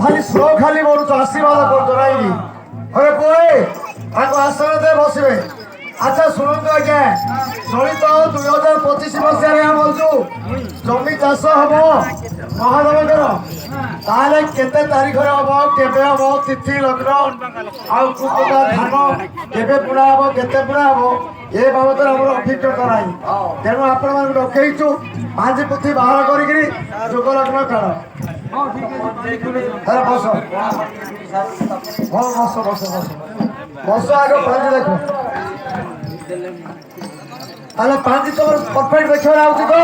खाली स्लो खाली बोलुच आशीर्वाद कर आसन बसवे। अच्छा शुणु आज्ञा चलित 2025 मसीह जमी चाष हम महादेव ताले केते तारीख हम केबे हम तिथि लग्न आउ धान केबे बुणा हम केते बुणा हम ये बाबद आम अभिज्ञता ना तेणु आपण मान डकईचु पांच पुथी बाहर कर जोग लग्न काल बस बस बस बस बस आग पांच देख अरे पांच तुम परफेक्ट देखा तो